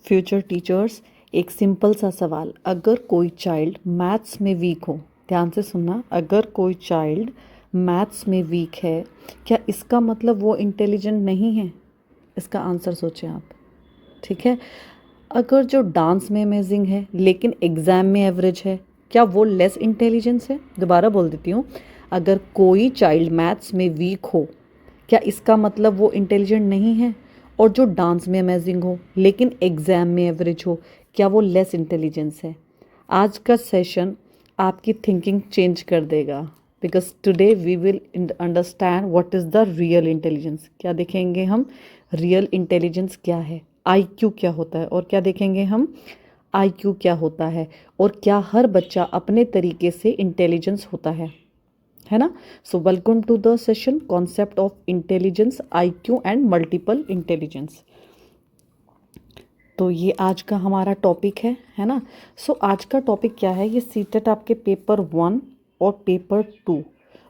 Future teachers, एक simple सा सवाल, अगर कोई चाइल्ड मैथ्स में वीक हो, ध्यान से सुनना, अगर कोई चाइल्ड मैथ्स में वीक है, क्या इसका मतलब वो इंटेलिजेंट नहीं है? इसका आंसर सोचें आप। ठीक है। अगर जो डांस में अमेजिंग है लेकिन एग्ज़ाम में एवरेज है, क्या वो लेस इंटेलिजेंस है? दोबारा बोल देती हूँ, अगर कोई चाइल्ड मैथ्स में वीक हो, क्या इसका मतलब वो इंटेलिजेंट नहीं है? और जो डांस में अमेजिंग हो लेकिन एग्ज़ाम में एवरेज हो, क्या वो लेस इंटेलिजेंस है? आज का सेशन आपकी थिंकिंग चेंज कर देगा, because today we will understand what is the real intelligence. क्या देखेंगे हम? रियल इंटेलिजेंस क्या है, आईक्यू क्या होता है, और क्या देखेंगे हम? आईक्यू क्या होता है, और क्या हर बच्चा अपने तरीके से इंटेलिजेंस होता है ना? So welcome to the session concept of intelligence, IQ and multiple intelligence. तो ये आज का हमारा टॉपिक है ना? सो आज का टॉपिक क्या है? ये सीटेट आपके पेपर 1 और पेपर 2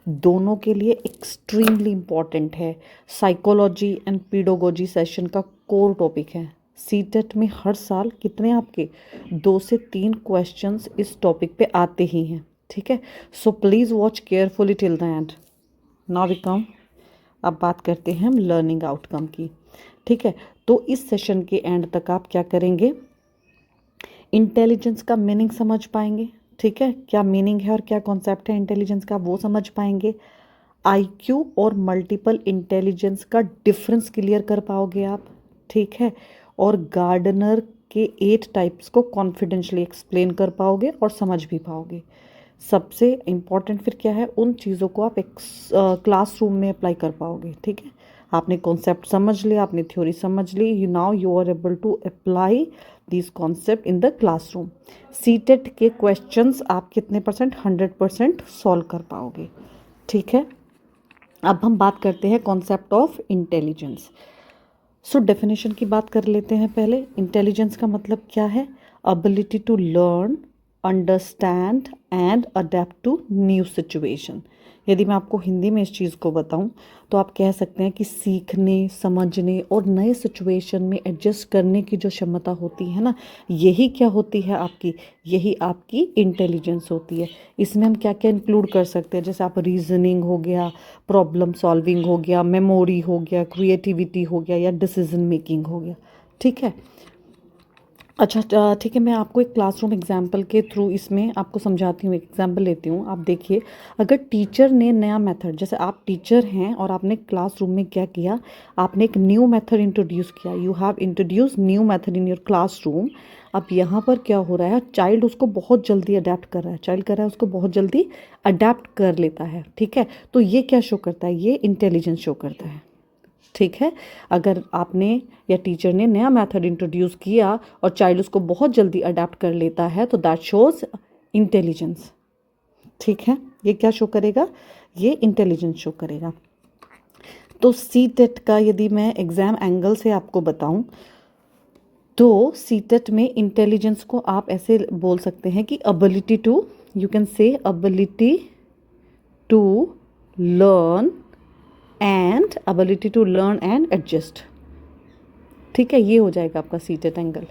दोनों के लिए एक्सट्रीमली इम्पॉर्टेंट है। साइकोलॉजी एंड पीडोगोजी सेशन का कोर टॉपिक है। सीटेट में हर साल कितने आपके 2 से 3 क्वेश्चंस इस टॉपिक पे आते ही हैं। ठीक है, so please watch carefully till the end. Now we come, अब बात करते हैं हम लर्निंग आउटकम की। ठीक है, तो इस सेशन के एंड तक आप क्या करेंगे? इंटेलिजेंस का मीनिंग समझ पाएंगे। ठीक है, क्या मीनिंग है और क्या कॉन्सेप्ट है इंटेलिजेंस का, वो समझ पाएंगे। आईक्यू और मल्टीपल इंटेलिजेंस का डिफरेंस क्लियर कर पाओगे आप। ठीक है, और गार्डनर के 8 टाइप्स को कॉन्फिडेंशली एक्सप्लेन कर पाओगे और समझ भी पाओगे। सबसे इम्पॉर्टेंट फिर क्या है, उन चीज़ों को आप क्लासरूम में अप्लाई कर पाओगे। ठीक है, आपने कॉन्सेप्ट समझ लिया, आपने थ्योरी समझ ली, you are able to apply this concept in the classroom. CTET के क्वेश्चंस आप कितने परसेंट? 100% सॉल्व कर पाओगे। ठीक है, अब हम बात करते हैं concept of intelligence. So definition की बात कर लेते हैं पहले। इंटेलिजेंस का मतलब क्या है? Ability to learn, understand and adapt to new situation. यदि मैं आपको हिंदी में इस चीज़ को बताऊं तो आप कह सकते हैं कि सीखने, समझने और नए सिचुएशन में एडजस्ट करने की जो क्षमता होती है ना, यही क्या होती है आपकी? यही आपकी इंटेलिजेंस होती है। इसमें हम क्या क्या इंक्लूड कर सकते हैं? जैसे आप रीजनिंग हो गया, प्रॉब्लम सॉल्विंग हो गया, मेमोरी हो गया, क्रिएटिविटी हो गया, या डिसीजन मेकिंग हो गया। ठीक है, अच्छा ठीक है, मैं आपको एक क्लासरूम एग्जाम्पल के थ्रू इसमें आपको समझाती हूँ। एक एग्जाम्पल लेती हूँ। आप देखिए, अगर टीचर ने नया मेथड, जैसे आप टीचर हैं और आपने क्लासरूम में क्या किया, आपने एक न्यू मेथड इंट्रोड्यूस किया, you have introduce new method in your classroom. अब यहाँ पर क्या हो रहा है, चाइल्ड उसको बहुत जल्दी अडेप्ट कर रहा है, चाइल्ड कर रहा है उसको बहुत जल्दी अडेप्ट कर लेता है। ठीक है, तो ये क्या शो करता है? ये इंटेलिजेंस शो करता है। ठीक है, अगर आपने या टीचर ने नया मेथड इंट्रोड्यूस किया और चाइल्ड उसको बहुत जल्दी अडेप्ट कर लेता है, तो दैट शोज इंटेलिजेंस। ठीक है, ये क्या शो करेगा? ये इंटेलिजेंस शो करेगा। तो सीटेट का यदि मैं एग्जाम एंगल से आपको बताऊं, तो सीटेट में इंटेलिजेंस को आप ऐसे बोल सकते हैं कि ability to, you can say ability to learn and ability to learn and adjust. ठीक है, ये हो जाएगा आपका सीटेट एंगल।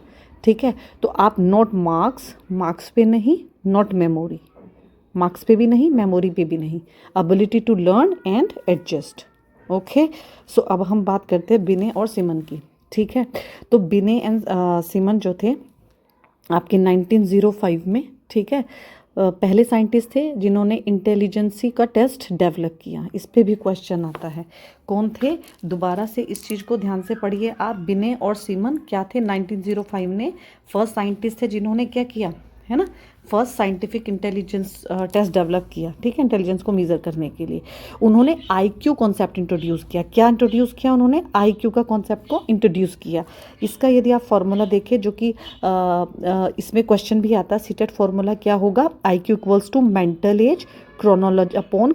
ठीक है, तो आप नॉट मार्क्स, मार्क्स पे नहीं, नॉट मेमोरी, मार्क्स पे भी नहीं, मेमोरी पे भी नहीं, ability to learn and adjust. Okay, so अब हम बात करते हैं बिने और सिमन की। ठीक है, तो बिने एंड सिमन जो थे आपके 1905 में, ठीक है, पहले साइंटिस्ट थे जिन्होंने इंटेलिजेंसी का टेस्ट डेवलप किया। इस पे भी क्वेश्चन आता है, कौन थे? दोबारा से इस चीज़ को ध्यान से पढ़िए आप। बिने और सिमन क्या थे? 1905 में फर्स्ट साइंटिस्ट थे जिन्होंने क्या किया, है ना, first scientific intelligence test develop किया। ठीक है, इंटेलिजेंस को मेज़र करने के लिए उन्होंने आईक्यू कॉन्सेप्ट इंट्रोड्यूस किया। क्या इंट्रोड्यूस किया उन्होंने? आईक्यू का कॉन्सेप्ट को इंट्रोड्यूस किया। इसका यदि आप फॉर्मूला देखें, जो कि इसमें क्वेश्चन भी आता है, सीटेट फॉर्मूला क्या होगा? IQ equals to mental age chronology upon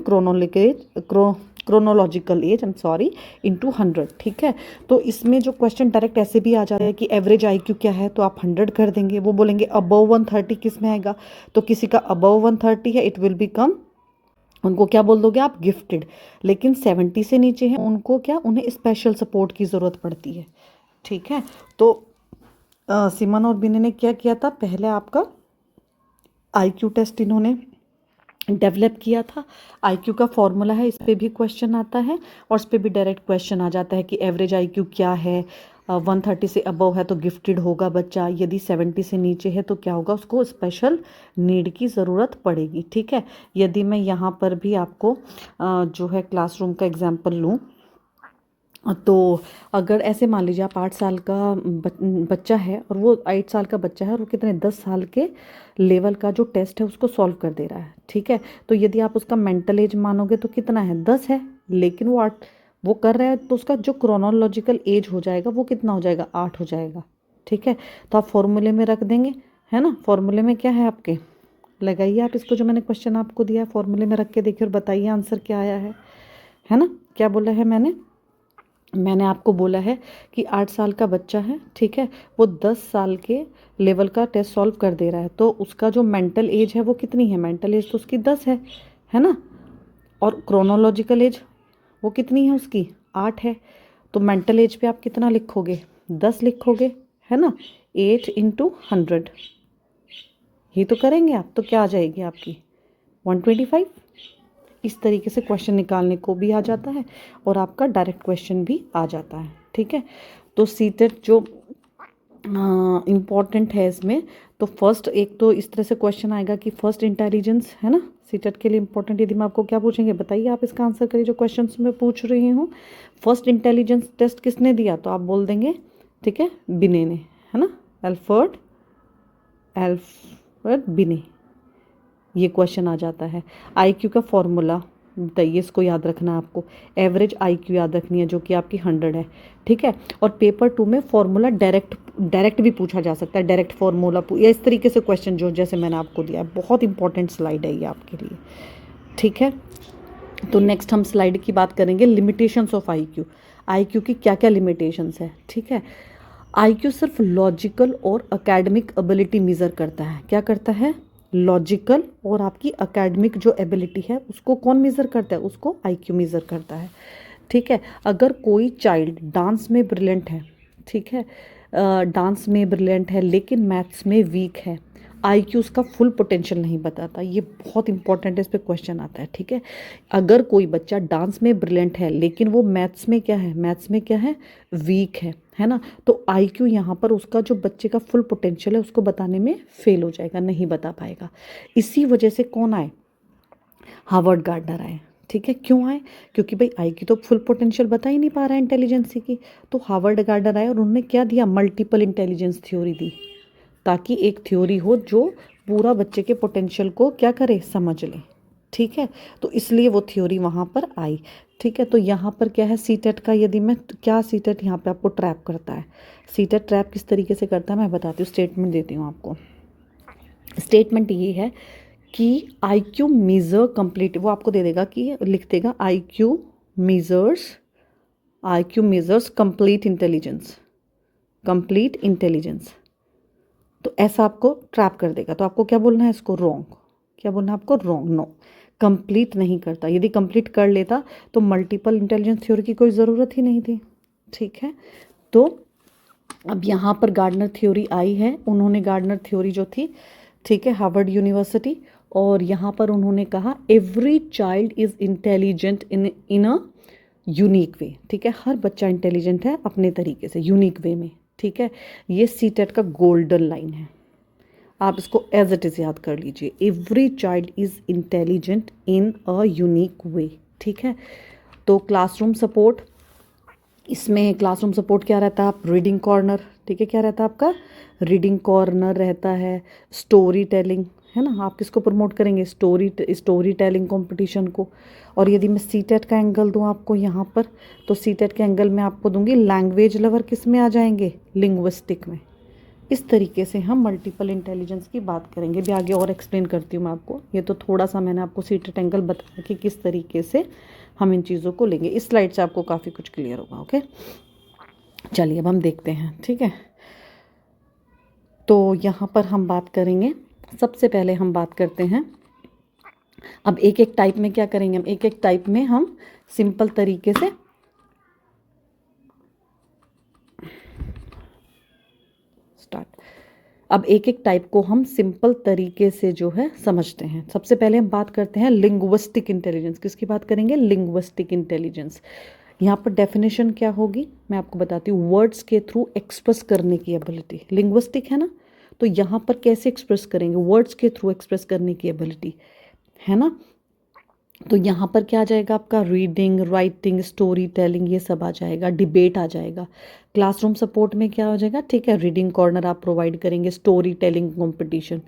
chronological age, I am sorry, into 100। ठीक है, तो इसमें जो क्वेश्चन डायरेक्ट ऐसे भी आ जाता है कि एवरेज आईक्यू क्या है, तो आप 100 कर देंगे। वो बोलेंगे अबव 130 किस में आएगा, तो किसी का अबव 130 है, इट विल बिकम, उनको क्या बोल दोगे आप? गिफ्टेड। लेकिन 70 से नीचे हैं उनको क्या, उन्हें स्पेशल सपोर्ट की ज़रूरत पड़ती है। ठीक है, तो सिमन और बिने ने क्या किया था, पहले आपका आईक्यू टेस्ट इन्होंने डेवलप किया था। आईक्यू का फॉर्मूला है, इस पे भी क्वेश्चन आता है और इस पे भी डायरेक्ट क्वेश्चन आ जाता है कि एवरेज आईक्यू क्या है। 130 से अबव है तो गिफ्टेड होगा बच्चा, यदि 70 से नीचे है तो क्या होगा, उसको स्पेशल नीड की ज़रूरत पड़ेगी। ठीक है, यदि मैं यहाँ पर भी आपको जो है क्लासरूम का एग्जाम्पल लूँ, तो अगर ऐसे मान लीजिए आप 8 साल का बच्चा है और वो 8 साल का बच्चा है और वो कितने 10 साल के लेवल का जो टेस्ट है उसको सॉल्व कर दे रहा है। ठीक है, तो यदि आप उसका मेंटल एज मानोगे तो कितना है, 10 है, लेकिन वो कर रहा है तो उसका जो क्रोनोलॉजिकल एज हो जाएगा वो कितना हो जाएगा, 8 हो जाएगा। ठीक है, तो आप फॉर्मूले में रख देंगे, है ना। फॉर्मूले में क्या है आपके, लगाइए आप इसको, जो मैंने क्वेश्चन आपको दिया है फॉर्मूले में रख के देखिए और बताइए आंसर क्या आया है ना। क्या बोला है मैंने आपको बोला है कि 8 साल का बच्चा है, ठीक है, वो 10 साल के लेवल का टेस्ट सॉल्व कर दे रहा है, तो उसका जो मेंटल एज है वो कितनी है, मेंटल एज तो उसकी 10 है ना, और क्रोनोलॉजिकल एज वो कितनी है उसकी, 8 है। तो मेंटल एज पे आप कितना लिखोगे, 10 लिखोगे, है ना। 8 × 100 ये तो करेंगे आप, तो क्या आ जाएगी आपकी 125। इस तरीके से क्वेश्चन निकालने को भी आ जाता है और आपका डायरेक्ट क्वेश्चन भी आ जाता है। ठीक है, तो सीटेट जो इम्पॉर्टेंट है इसमें, तो फर्स्ट एक तो इस तरह से क्वेश्चन आएगा कि फर्स्ट इंटेलिजेंस, है ना, सीटेट के लिए इंपॉर्टेंट। यदि मैं आपको क्या पूछेंगे बताइए, आप इसका आंसर करिए जो क्वेश्चन मैं पूछ रही हूँ। फर्स्ट इंटेलिजेंस टेस्ट किसने दिया, तो आप बोल देंगे, ठीक है, बिने ने, है ना, एल्फ्रेड बिने, ये क्वेश्चन आ जाता है। आईक्यू का फॉर्मूला बताइए, इसको याद रखना है आपको, एवरेज आईक्यू याद रखनी है जो कि आपकी 100 है। ठीक है, और पेपर 2 में फॉर्मूला डायरेक्ट भी पूछा जा सकता है, डायरेक्ट फॉर्मूला या इस तरीके से क्वेश्चन जो जैसे मैंने आपको दिया है। बहुत इंपॉर्टेंट स्लाइड है ये आपके लिए। ठीक है, तो नेक्स्ट हम स्लाइड की बात करेंगे, लिमिटेशंस ऑफ आईक्यू। आईक्यू की क्या क्या लिमिटेशंस है। ठीक है, आईक्यू सिर्फ लॉजिकल और एकेडमिक एबिलिटी मेजर करता है। क्या करता है, लॉजिकल और आपकी एकेडमिक जो एबिलिटी है उसको कौन मेज़र करता है, उसको आईक्यू मेज़र करता है। ठीक है, अगर कोई चाइल्ड डांस में ब्रिलियंट है, ठीक है, डांस में ब्रिलियंट है लेकिन मैथ्स में वीक है, आईक्यू उसका फुल पोटेंशियल नहीं बताता। ये बहुत इंपॉर्टेंट है, इस पे क्वेश्चन आता है। ठीक है, अगर कोई बच्चा डांस में ब्रिलियंट है लेकिन वो मैथ्स में क्या है, मैथ्स में क्या है, वीक है ना, तो आईक्यू यहाँ पर उसका जो बच्चे का फुल पोटेंशियल है उसको बताने में फेल हो जाएगा, नहीं बता पाएगा। इसी वजह से कौन आए, हार्वर्ड गार्डनर आए। ठीक है, क्यों आए, क्योंकि भाई आईक्यू तो फुल पोटेंशियल बता ही नहीं पा रहा है इंटेलिजेंसी की, तो हार्वर्ड गार्डनर आए और उन्होंने क्या दिया, मल्टीपल इंटेलिजेंस थ्योरी दी, ताकि एक थ्योरी हो जो पूरा बच्चे के पोटेंशियल को क्या करे, समझ ले। ठीक है, तो इसलिए वो थ्योरी वहाँ पर आई। ठीक है, तो यहाँ पर क्या है सीटेट का, यदि मैं क्या सीटेट यहाँ पे आपको ट्रैप करता है, सीटेट ट्रैप किस तरीके से करता है मैं बताती हूँ, स्टेटमेंट देती हूँ आपको। स्टेटमेंट ये है कि आईक्यू मेजर कंप्लीट, वो आपको दे देगा कि लिख देगा आईक्यू मेजर्स कंप्लीट इंटेलिजेंस, तो ऐसा आपको ट्रैप कर देगा। तो आपको क्या बोलना है इसको, रॉन्ग। क्या बोलना है आपको, रॉन्ग, नो, कंप्लीट नहीं करता। यदि कंप्लीट कर लेता तो मल्टीपल इंटेलिजेंस थ्योरी की कोई ज़रूरत ही नहीं थी। ठीक है, तो अब यहाँ पर गार्डनर थ्योरी आई है, उन्होंने गार्डनर थ्योरी जो थी, ठीक है, हार्वर्ड यूनिवर्सिटी, और यहाँ पर उन्होंने कहा every child is intelligent in a unique वे। ठीक है, हर बच्चा इंटेलिजेंट है अपने तरीके से, यूनिक वे में। ठीक है, ये सीटेट का गोल्डन लाइन है, आप इसको एज इट इज़ याद कर लीजिए, every child is intelligent in a unique वे। ठीक है, तो क्लासरूम सपोर्ट, इसमें क्लासरूम सपोर्ट क्या रहता है, आप रीडिंग कॉर्नर, ठीक है, क्या रहता है आपका, रीडिंग कॉर्नर रहता है, स्टोरी टेलिंग, है ना, आप किसको प्रमोट करेंगे, स्टोरी टेलिंग कंपटीशन को। और यदि मैं सीटेट का एंगल दूं आपको यहाँ पर, तो सीटेट के एंगल में आपको दूंगी लैंग्वेज लवर, किस में आ जाएंगे, लिंग्विस्टिक में। इस तरीके से हम मल्टीपल इंटेलिजेंस की बात करेंगे, भी आगे और एक्सप्लेन करती हूँ मैं आपको। ये तो थोड़ा सा मैंने आपको सीटेट एंगल बताया कि किस तरीके से हम इन चीज़ों को लेंगे। इस स्लाइड से आपको काफ़ी कुछ क्लियर होगा। ओके, चलिए अब हम देखते हैं। ठीक है, तो यहाँ पर हम बात करेंगे, सबसे पहले हम बात करते हैं, अब एक एक टाइप में क्या करेंगे, हम एक एक टाइप में हम सिंपल तरीके से स्टार्ट। अब एक एक टाइप को हम सिंपल तरीके से जो है समझते हैं। सबसे पहले हम बात करते हैं लिंग्विस्टिक इंटेलिजेंस। किसकी बात करेंगे? Linguistic intelligence. यहाँ पर डेफिनेशन क्या होगी मैं आपको बताती हूँ। वर्ड्स के थ्रू एक्सप्रेस करने की एबिलिटी। लिंग्विस्टिक है ना, तो यहाँ पर कैसे एक्सप्रेस करेंगे? वर्ड्स के थ्रू एक्सप्रेस करने की एबिलिटी है ना। तो यहाँ पर क्या आ जाएगा आपका? रीडिंग, राइटिंग, स्टोरी टेलिंग, ये सब आ जाएगा। डिबेट आ जाएगा। क्लासरूम सपोर्ट में क्या हो जाएगा? ठीक है, रीडिंग कॉर्नर आप प्रोवाइड करेंगे, स्टोरी टेलिंग कंपटीशन।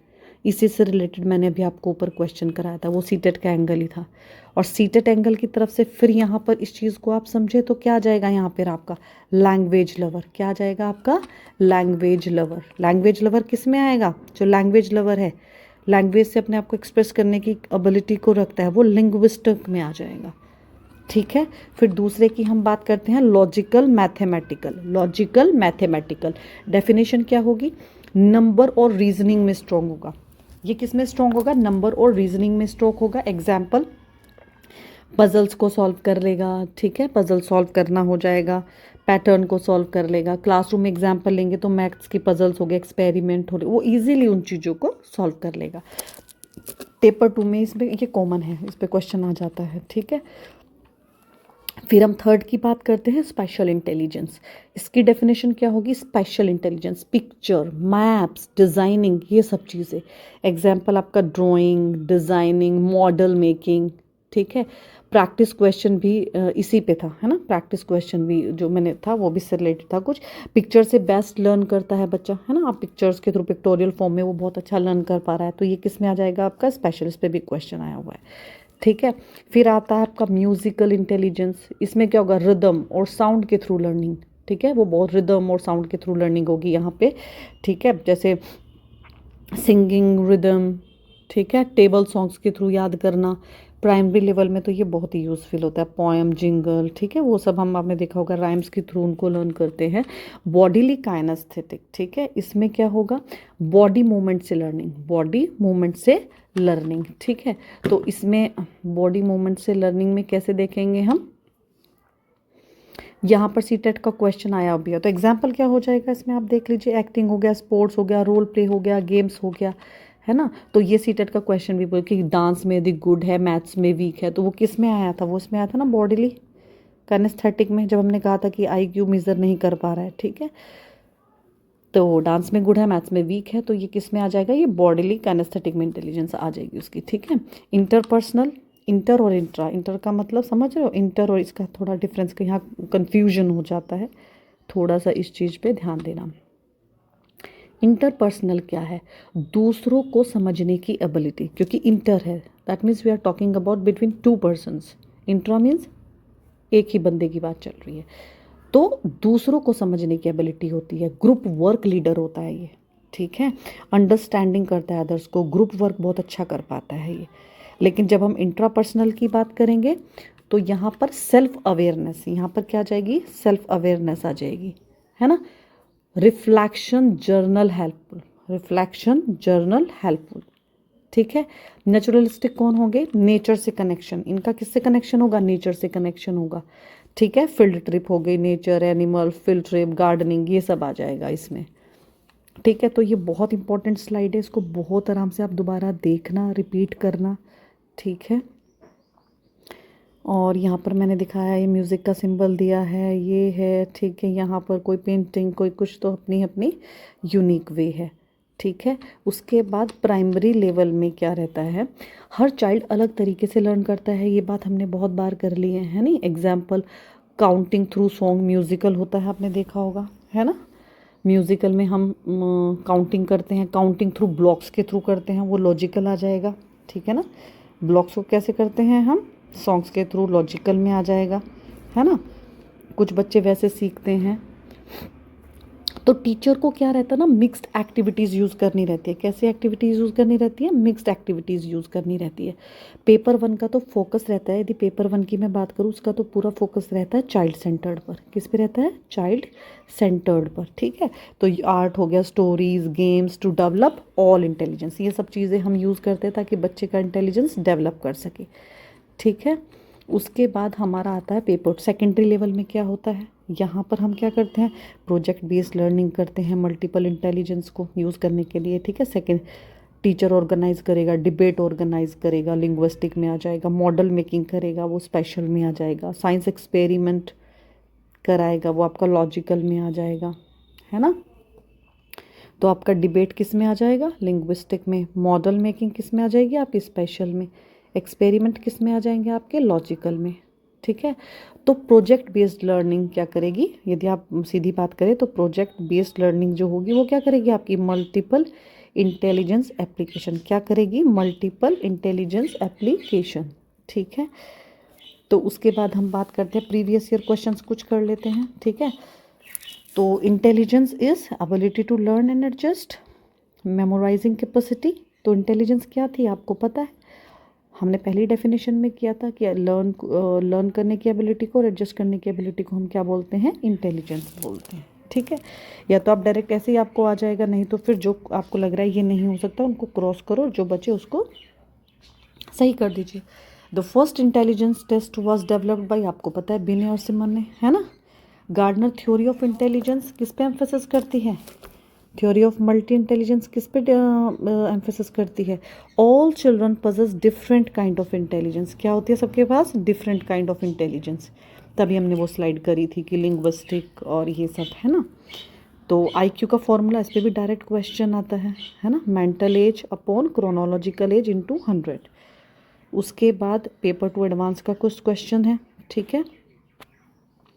इसी से रिलेटेड मैंने अभी आपको ऊपर क्वेश्चन कराया था, वो सीटेट का एंगल ही था। और सीटेट एंगल की तरफ से फिर यहाँ पर इस चीज़ को आप समझे तो क्या आ जाएगा यहाँ पर आपका? Language lover. क्या आ जाएगा आपका? Language lover. लैंग्वेज लवर किस में आएगा? जो लैंग्वेज लवर है, लैंग्वेज से अपने आप को एक्सप्रेस करने की एबिलिटी को रखता है, वो लिंग्विस्टिक में आ जाएगा। ठीक है, फिर दूसरे की हम बात करते हैं logical mathematical. Logical mathematical definition क्या होगी? नंबर और रीजनिंग में स्ट्रॉन्ग होगा। ये किस में स्ट्रॉन्ग होगा? नंबर और रीजनिंग में स्ट्रॉन्ग होगा। एग्जाम्पल, पजल्स को सॉल्व कर लेगा। ठीक है, पजल सॉल्व करना हो जाएगा, पैटर्न को सॉल्व कर लेगा। क्लासरूम में एग्जाम्पल लेंगे तो मैथ्स की पजल्स हो गए, एक्सपेरिमेंट हो रहे, वो इजीली उन चीज़ों को सॉल्व कर लेगा। पेपर 2 में इसमें ये कॉमन है, इस पे क्वेश्चन आ जाता है। ठीक है, फिर हम थर्ड की बात करते हैं स्पेशल इंटेलिजेंस। इसकी डेफिनेशन क्या होगी? Special intelligence, picture, maps, designing, ये सब चीज़ें। एग्जाम्पल आपका ड्राइंग, डिज़ाइनिंग, मॉडल मेकिंग। ठीक है, प्रैक्टिस क्वेश्चन भी इसी पे था, है ना। प्रैक्टिस क्वेश्चन भी जो मैंने था वो भी इससे रिलेटेड था कुछ। पिक्चर से बेस्ट लर्न करता है बच्चा, है ना। आप पिक्चर्स के थ्रू पिक्टोरियल फॉर्म में वो बहुत अच्छा लर्न कर पा रहा है, तो ये किस में आ जाएगा आपका? स्पेशलिस्ट पे भी क्वेश्चन आया हुआ है। ठीक है, फिर आता है आपका म्यूजिकल इंटेलिजेंस। इसमें क्या होगा? रिदम और साउंड के थ्रू लर्निंग। ठीक है, वो बहुत रिदम और साउंड के थ्रू लर्निंग होगी यहाँ पे। ठीक है, जैसे सिंगिंग, रिदम। ठीक है, टेबल सॉन्ग्स के थ्रू याद करना। प्राइमरी लेवल में तो ये बहुत ही यूज़फुल होता है, पोएम, जिंगल। ठीक है, वो सब हम आपने देखा होगा, राइम्स के थ्रू उनको लर्न करते हैं। Bodily kinesthetic. ठीक है, इसमें क्या होगा? बॉडी मूवमेंट से लर्निंग। बॉडी मूवमेंट से लर्निंग। ठीक है, तो इसमें बॉडी मूवमेंट से लर्निंग में कैसे देखेंगे हम? यहाँ पर सीटेट का क्वेश्चन आया भी है, तो एग्जाम्पल क्या हो जाएगा इसमें आप देख लीजिए। एक्टिंग हो गया, स्पोर्ट्स हो गया, रोल प्ले हो गया, गेम्स हो गया, है ना। तो ये सीटेट का क्वेश्चन भी बोल कि डांस में यदि गुड है, मैथ्स में वीक है, तो वो किस में आया था? वो इसमें आया था ना, बॉडीली काइनेस्थेटिक में, जब हमने कहा था कि IQ मेजर नहीं कर पा रहा है। ठीक है, तो डांस में गुड है, मैथ्स में वीक है, तो ये किस में आ जाएगा? ये बॉडीली काइनेस्थेटिक में इंटेलिजेंस आ जाएगी उसकी। ठीक है, इंटरपर्सनल। इंटर और इंट्रा, इंटर का मतलब समझ रहे हो? इंटर और इसका थोड़ा डिफरेंस का यहाँ कंफ्यूजन हो जाता है, थोड़ा सा इस चीज़ पे ध्यान देना। इंटरपर्सनल क्या है? दूसरों को समझने की एबिलिटी, क्योंकि इंटर है, that means we are talking about between 2 persons. Intra means एक ही बंदे की बात चल रही है, तो दूसरों को समझने की एबिलिटी होती है। ग्रुप वर्क लीडर होता है ये। ठीक है, अंडरस्टैंडिंग करता है अदर्स को, ग्रुप वर्क बहुत अच्छा कर पाता है ये। लेकिन जब हम इंट्रापर्सनल की बात करेंगे तो यहाँ पर सेल्फ अवेयरनेस, यहाँ पर क्या आ जाएगी? सेल्फ अवेयरनेस आ जाएगी, है ना। Reflection journal helpful. Reflection journal helpful. ठीक है, नेचुरलिस्टिक कौन होंगे? नेचर से कनेक्शन। इनका किससे कनेक्शन होगा? नेचर से कनेक्शन होगा। ठीक है, फील्ड ट्रिप हो गई, nature, animal, field trip, gardening, ये सब आ जाएगा इसमें। ठीक है, तो ये बहुत इंपॉर्टेंट स्लाइड है, इसको बहुत आराम से आप दोबारा देखना, रिपीट करना। ठीक है, और यहाँ पर मैंने दिखाया ये म्यूज़िक का सिंबल दिया है, ये है। ठीक है, यहाँ पर कोई पेंटिंग, कोई कुछ, तो अपनी अपनी यूनिक वे है। ठीक है, उसके बाद प्राइमरी लेवल में क्या रहता है? हर चाइल्ड अलग तरीके से लर्न करता है, ये बात हमने बहुत बार कर ली है नहीं। Example, counting through song musical होता है, आपने देखा होगा, है ना। म्यूज़िकल में हम काउंटिंग करते हैं, काउंटिंग थ्रू ब्लॉक्स के थ्रू करते हैं, वो लॉजिकल आ जाएगा। ठीक है ना, ब्लॉक्स को कैसे करते हैं हम? सॉन्ग्स के थ्रू, लॉजिकल में आ जाएगा, है ना। कुछ बच्चे वैसे सीखते हैं। तो टीचर को क्या रहता है ना, मिक्स्ड एक्टिविटीज़ यूज़ करनी रहती है। कैसी एक्टिविटीज़ यूज़ करनी रहती है? मिक्स्ड एक्टिविटीज़ यूज़ करनी रहती है। पेपर 1 का तो फोकस रहता है, यदि पेपर 1 की मैं बात करूँ, उसका तो पूरा फोकस रहता है चाइल्ड सेंटर्ड पर। किस पे रहता है? चाइल्ड सेंटर्ड पर। ठीक है, तो आर्ट हो गया, stories, games, to develop all intelligence, ये सब चीज़ें हम यूज़ करते हैं ताकि बच्चे का इंटेलिजेंस डेवलप कर सके। ठीक है, उसके बाद हमारा आता है पेपर। सेकेंडरी लेवल में क्या होता है? यहाँ पर हम क्या करते हैं, प्रोजेक्ट बेस्ड लर्निंग करते हैं मल्टीपल इंटेलिजेंस को यूज़ करने के लिए, ठीक है। सेकंड, टीचर ऑर्गेनाइज करेगा, डिबेट ऑर्गेनाइज करेगा, लिंग्विस्टिक में आ जाएगा, मॉडल मेकिंग करेगा, वो स्पेशल में आ जाएगा, साइंस एक्सपेरिमेंट कराएगा, वो आपका लॉजिकल में आ जाएगा, है ना। तो आपका डिबेट किस में आ जाएगा, लिंग्विस्टिक में, मॉडल मेकिंग किस में आ जाएगी आपकी, स्पेशल में, एक्सपेरिमेंट किस में आ जाएंगे आपके, लॉजिकल में, ठीक है। तो प्रोजेक्ट बेस्ड लर्निंग क्या करेगी, यदि आप सीधी बात करें तो प्रोजेक्ट बेस्ड लर्निंग जो होगी वो क्या करेगी आपकी, मल्टीपल इंटेलिजेंस एप्लीकेशन, क्या करेगी, मल्टीपल इंटेलिजेंस एप्लीकेशन, ठीक है। तो उसके बाद हम बात करते हैं प्रीवियस ईयर क्वेश्चंस कुछ कर लेते हैं, ठीक है। तो intelligence is ability to learn and adjust, memorising capacity. तो इंटेलिजेंस क्या थी आपको पता है, हमने पहली डेफिनेशन में किया था कि लर्न करने की एबिलिटी को और एडजस्ट करने की एबिलिटी को हम क्या बोलते हैं, इंटेलिजेंस बोलते हैं, ठीक है। या तो आप डायरेक्ट ऐसे ही आपको आ जाएगा, नहीं तो फिर जो आपको लग रहा है ये नहीं हो सकता उनको क्रॉस करो, जो बचे उसको सही कर दीजिए। The first intelligence test was developed by, आपको पता है, बिने और सिमन ने, है ना। गार्डनर थ्योरी ऑफ इंटेलिजेंस किस पे एम्फेसिस करती है, थ्योरी ऑफ मल्टी इंटेलिजेंस किस पे एम्फेसिस करती है, all children possess different kind of intelligence, क्या होती है सबके पास, डिफरेंट काइंड ऑफ इंटेलिजेंस। तभी हमने वो स्लाइड करी थी कि लिंग्विस्टिक और ये सब, है ना। तो आईक्यू का फॉर्मूला, इस पर भी डायरेक्ट क्वेश्चन आता है ना, mental as upon chronological as into 100। उसके बाद पेपर टू एडवांस का कुछ क्वेश्चन है, ठीक है।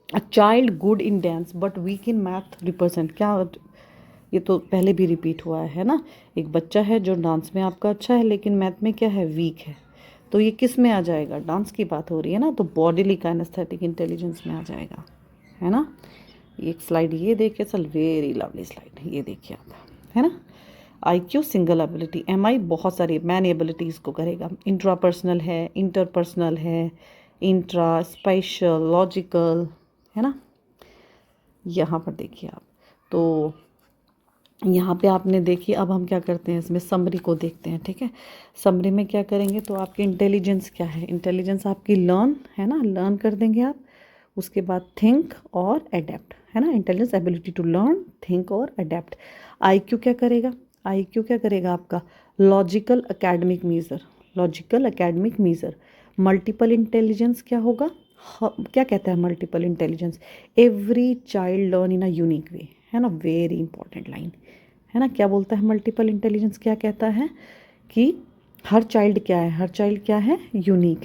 A child good in dance but weak in math represent, क्या, ये तो पहले भी रिपीट हुआ है ना। एक बच्चा है जो डांस में आपका अच्छा है लेकिन मैथ में क्या है, वीक है, तो ये किस में आ जाएगा, डांस की बात हो रही है ना, तो बॉडीली काइनेस्थेटिक इंटेलिजेंस में आ जाएगा, है ना। एक स्लाइड ये देखिए, चल वेरी लवली स्लाइड, ये देखिए आप, है ना। आईक्यू सिंगल एबिलिटी, एमआई बहुत सारी मैनी एबिलिटीज़ को करेगा, इंट्रापर्सनल है, इंटरपर्सनल है, इंट्रा, स्पेशल, लॉजिकल, है ना। यहाँ पर देखिए आप, तो यहाँ पे आपने देखिए, अब हम क्या करते हैं, इसमें समरी को देखते हैं, ठीक है। समरी में क्या करेंगे, तो आपकी इंटेलिजेंस क्या है, इंटेलिजेंस आपकी लर्न है ना, लर्न कर देंगे आप। उसके बाद थिंक और अडेप्ट, है ना, intelligence ability to learn, think और अडेप्ट। आईक्यू क्या करेगा, आईक्यू क्या करेगा आपका, logical academic measure, logical academic measure. Multiple intelligence क्या होगा, क्या कहता है multiple intelligence, every child learn in a unique way, है ना, वेरी इंपॉर्टेंट लाइन, है ना। क्या बोलता है मल्टीपल इंटेलिजेंस, क्या कहता है कि हर चाइल्ड क्या है, हर चाइल्ड क्या है, यूनिक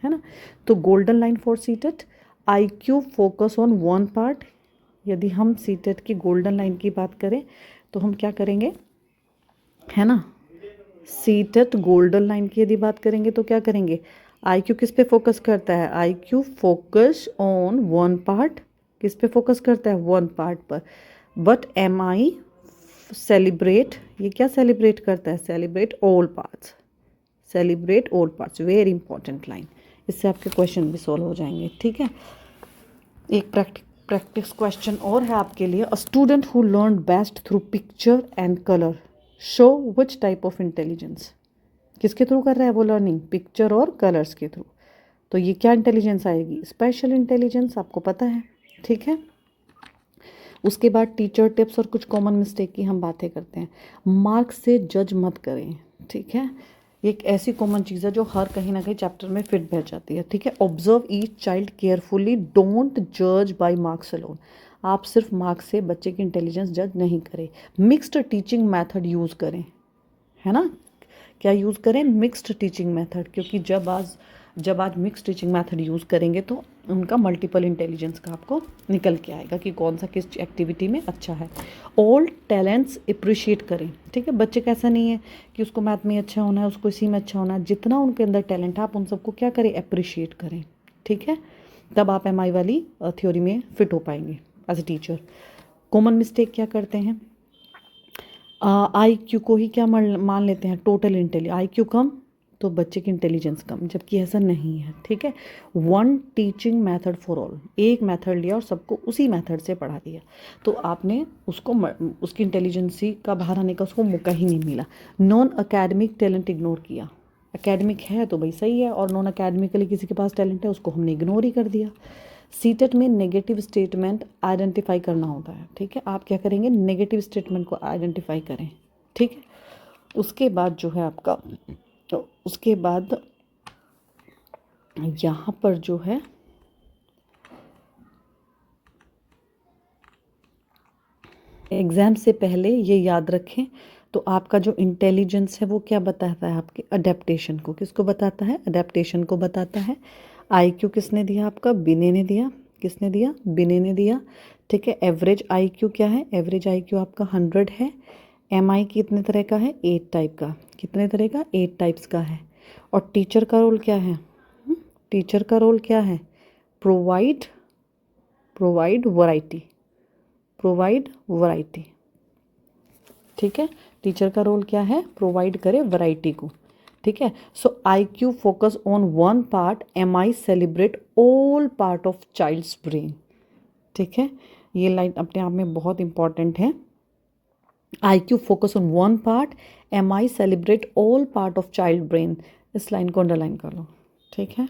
है ना। तो golden line for CTET, IQ focus on one part. यदि हम सीटेट की गोल्डन लाइन की बात करें तो हम क्या करेंगे, है ना, सीटेट गोल्डन लाइन की यदि बात करेंगे तो क्या करेंगे, आईक्यू किस पे फोकस करता है, IQ focus on one part, किस पे फोकस करता है, वन पार्ट पर। बट एमआई सेलिब्रेट, ये क्या सेलिब्रेट करता है, celebrate all parts, celebrate all parts, very important line, इससे आपके क्वेश्चन भी सॉल्व हो जाएंगे, ठीक है। एक प्रैक्टिस क्वेश्चन और है आपके लिए, a student who learn best through picture and colour show which type of intelligence, किसके थ्रू कर रहा है वो लर्निंग, पिक्चर और कलर्स के थ्रू, तो ये क्या इंटेलिजेंस आएगी, स्पेशल इंटेलिजेंस, आपको पता है, ठीक है। उसके बाद टीचर टिप्स और कुछ कॉमन मिस्टेक की हम बातें करते हैं। मार्क्स से जज मत करें, ठीक है, एक ऐसी कॉमन चीज़ है जो हर कहीं ना कहीं चैप्टर में फिट बैठ जाती है, ठीक है। Observe each child carefully, don't जज बाय मार्क्स अलोन, आप सिर्फ मार्क्स से बच्चे की इंटेलिजेंस जज नहीं करें। मिक्स्ड टीचिंग मेथड यूज़ करें, है ना, क्या यूज़ करें, मिक्स्ड टीचिंग मेथड, क्योंकि जब आज मिक्स टीचिंग मेथड यूज़ करेंगे तो उनका मल्टीपल इंटेलिजेंस का आपको निकल के आएगा कि कौन सा किस एक्टिविटी में अच्छा है। ऑल टैलेंट्स अप्रिशिएट करें, ठीक है। बच्चे का ऐसा नहीं है कि उसको मैथ में अच्छा होना है, उसको इसी में अच्छा होना है, जितना उनके अंदर टैलेंट है आप उन सबको क्या करें, अप्रिशिएट करें, ठीक है। तब आप एमआई वाली थ्योरी में फिट हो पाएंगे as a teacher. Common mistake क्या करते हैं, आईक्यू को ही क्या मान लेते हैं टोटल इंटेलिजेंस, आईक्यू कम तो बच्चे की इंटेलिजेंस कम, जबकि ऐसा नहीं है, ठीक है। One teaching method for all, एक मेथड लिया और सबको उसी मेथड से पढ़ा दिया, तो आपने उसको उसकी इंटेलिजेंसी का बाहर आने का उसको मौका ही नहीं मिला। नॉन अकेडमिक टैलेंट इग्नोर किया, एकेडमिक है तो भाई सही है, और नॉन अकेडमिकली किसी के पास टैलेंट है उसको हमने इग्नोर ही कर दिया। सीटेट में नेगेटिव स्टेटमेंट आइडेंटिफाई करना होता है, ठीक है। आप क्या करेंगे, नेगेटिव स्टेटमेंट को आइडेंटिफाई करें, ठीक है। उसके बाद जो है आपका, तो उसके बाद यहाँ पर जो है एग्ज़ाम से पहले ये याद रखें, तो आपका जो इंटेलिजेंस है वो क्या बताता है, आपके अडेप्टेशन को। किसको बताता है, अडेप्टेशन को बताता है। आईक्यू किसने दिया, आपका बिने ने दिया। किसने दिया, बिने ने दिया, ठीक है। एवरेज आईक्यू क्या है, एवरेज आईक्यू आपका 100 है। एमआई कितने तरह का है, 8 टाइप का। कितने तरह का, 8 टाइप्स का है। और टीचर का रोल क्या है, टीचर का रोल क्या है, प्रोवाइड वैरायटी, प्रोवाइड वैरायटी, ठीक है। टीचर का रोल क्या है, प्रोवाइड करे वैरायटी को, ठीक है। So IQ focus on one part, MI celebrate all part of child's brain, ठीक है। ये लाइन अपने आप में बहुत इंपॉर्टेंट है। IQ focus on one part, MI celebrate all part of child brain. इस लाइन को अंडरलाइन कर लो, ठीक है।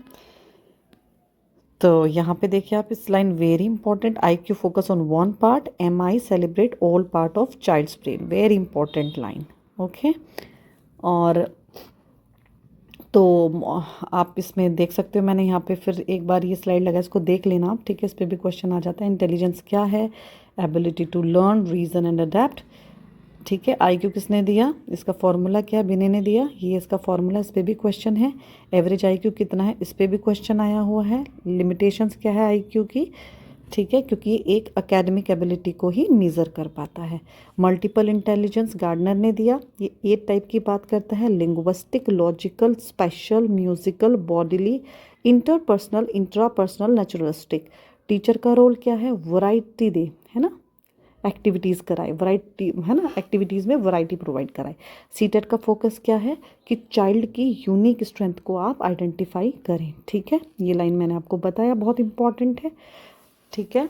तो यहाँ पे देखिए आप इस line, very important, IQ focus on one part, MI celebrate all part of child's brain, very important line, okay. और तो आप इसमें देख सकते हो, मैंने यहाँ पे फिर एक बार ये स्लाइड लगा, इसको देख लेना आप, ठीक है। इस पर भी क्वेश्चन आ जाता है। इंटेलिजेंस क्या है, ability to learn, reason and adapt, ठीक है। आईक्यू किसने दिया, इसका फॉर्मूला क्या है, बिने ने दिया, ये इसका फॉर्मूला, इस पर भी क्वेश्चन है। एवरेज आईक्यू कितना है, इस पर भी क्वेश्चन आया हुआ है। लिमिटेशंस क्या है आईक्यू की, ठीक है, क्योंकि ये एक एकेडमिक एबिलिटी को ही मेज़र कर पाता है। मल्टीपल इंटेलिजेंस गार्डनर ने दिया, ये 8 टाइप की बात करता है। Linguistic, logical, special, musical, bodily, interpersonal, intrapersonal, naturalistic. Teacher का रोल क्या है, वैरायटी दे, है ना, एक्टिविटीज़ कराए, वैरायटी, है ना, एक्टिविटीज़ में वैरायटी प्रोवाइड कराए। सीटेट का फोकस क्या है कि चाइल्ड की यूनिक स्ट्रेंथ को आप आइडेंटिफाई करें, ठीक है। ये लाइन मैंने आपको बताया, बहुत इंपॉर्टेंट है, ठीक है।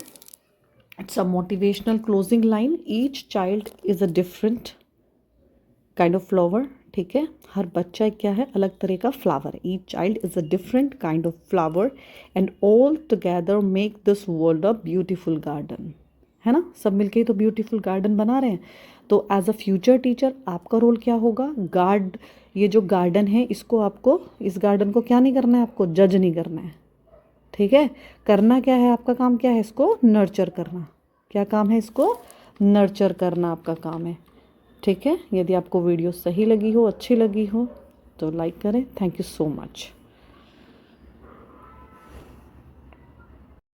It's a motivational closing line, each child is a different kind of flower, ठीक है। हर बच्चा एक क्या है, अलग तरह का फ्लावर है। Each child is a different kind of flower and all together make this world a beautiful garden, है ना। सब मिलके ही तो ब्यूटीफुल गार्डन बना रहे हैं। तो एज अ फ्यूचर टीचर आपका रोल क्या होगा, ये जो गार्डन है इसको आपको, इस गार्डन को क्या नहीं करना है, आपको जज नहीं करना है, ठीक है। करना क्या है, आपका काम क्या है, इसको नर्चर करना। क्या काम है, इसको नर्चर करना आपका काम है, ठीक है। यदि आपको वीडियो सही लगी हो, अच्छी लगी हो, तो लाइक करें। Thank you so much.